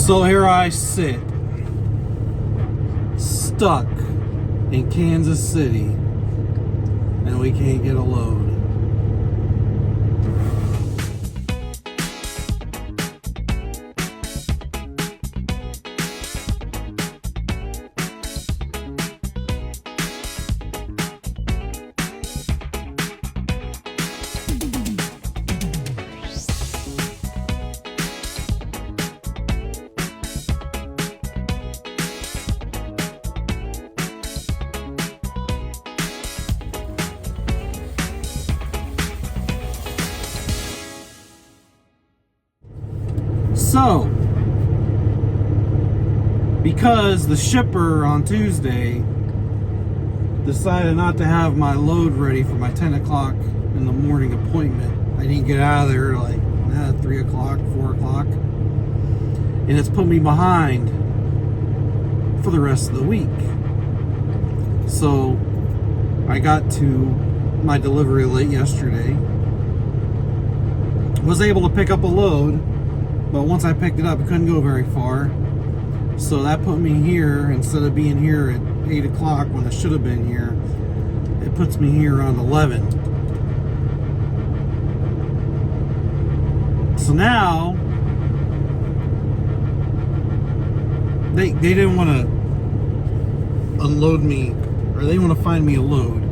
So here I sit, stuck in Kansas City, and we can't get a load. So, because the shipper on Tuesday decided not to have my load ready for my 10 o'clock in the morning appointment, I didn't get out of there like 3 o'clock, 4 o'clock, and it's put me behind for the rest of the week. So, I got to my delivery late yesterday, was able to pick up a load. But once I picked it up, it couldn't go very far. So that put me here, instead of being here at 8 o'clock when I should have been here, it puts me here around 11. So now, they didn't want to unload me, or they want to find me a load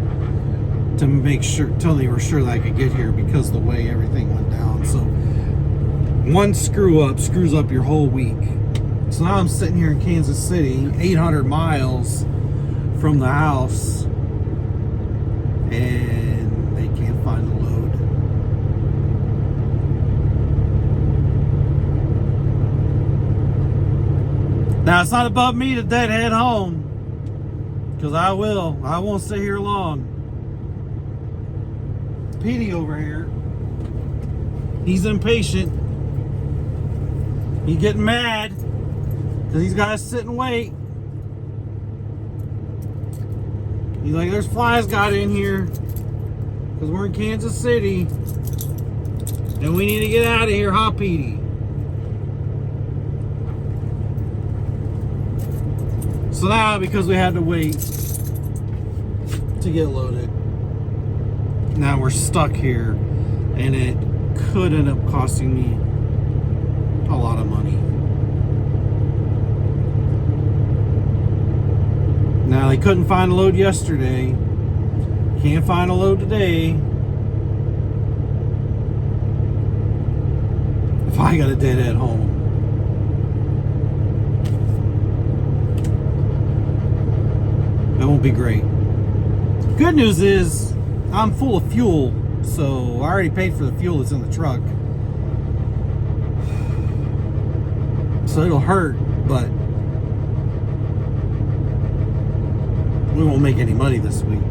to make sure, till they were sure that I could get here because of the way everything went down. So one screw up screws up your whole week. So now I'm sitting here in Kansas City, 800 miles from the house, and they can't find the load. Now it's not above me to deadhead home, because I won't stay here long. Petey over here, he's impatient. He's getting mad because these guys sit and wait. He's like, there's flies got in here because we're in Kansas City and we need to get out of here, huh, Petey? So now, because we had to wait to get loaded, now we're stuck here, and it could end up costing me a lot of money. Now, they couldn't find a load yesterday. Can't find a load today. If I got a deadhead home. That won't be great. Good news is, I'm full of fuel, so I already paid for the fuel that's in the truck. So it'll hurt, but we won't make any money this week.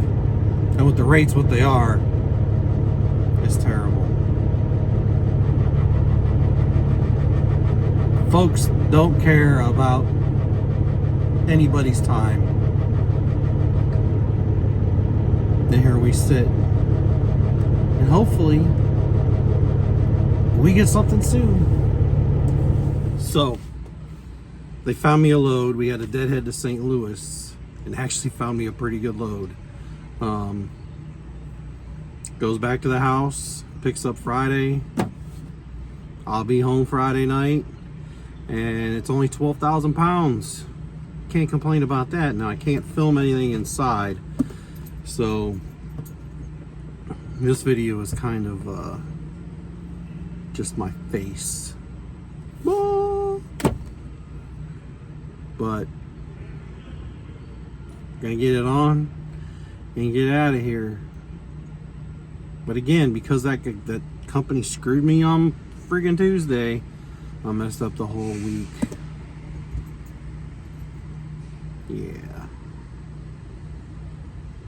And with the rates what they are, it's terrible. Folks don't care about anybody's time. And here we sit. And hopefully we get something soon. So they found me a load. We had a deadhead to St. Louis, and actually found me a pretty good load. Goes back to the house, picks up Friday. I'll be home Friday night, and it's only 12,000 pounds. Can't complain about that. Now, I can't film anything inside, so this video is kind of just my face. But gonna get it on and get out of here. But again, because that company screwed me on friggin' Tuesday, I messed up the whole week. Yeah.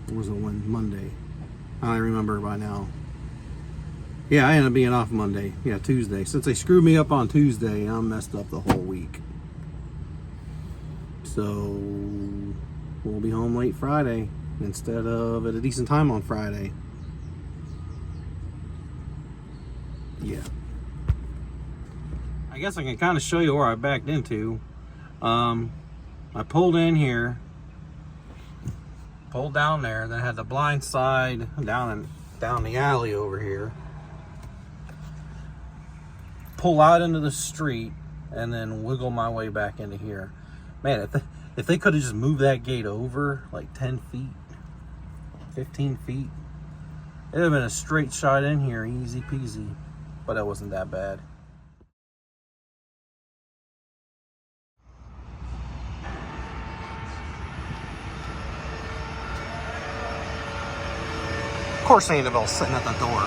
What was it, Monday? I don't remember by now. Yeah, I ended up being off Monday. Yeah, Tuesday. Since they screwed me up on Tuesday, I messed up the whole week. So we'll be home late Friday instead of at a decent time on Friday. Yeah. I guess I can kind of show you where I backed into. I pulled in here, pulled down there, then had the blind side down the alley over here. Pull out into the street and then wiggle my way back into here. Man, if they could have just moved that gate over like 10 feet, 15 feet, it'd have been a straight shot in here, easy peasy. But it wasn't that bad. Of course, Annabelle's sitting at the door.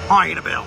Hi, Annabelle.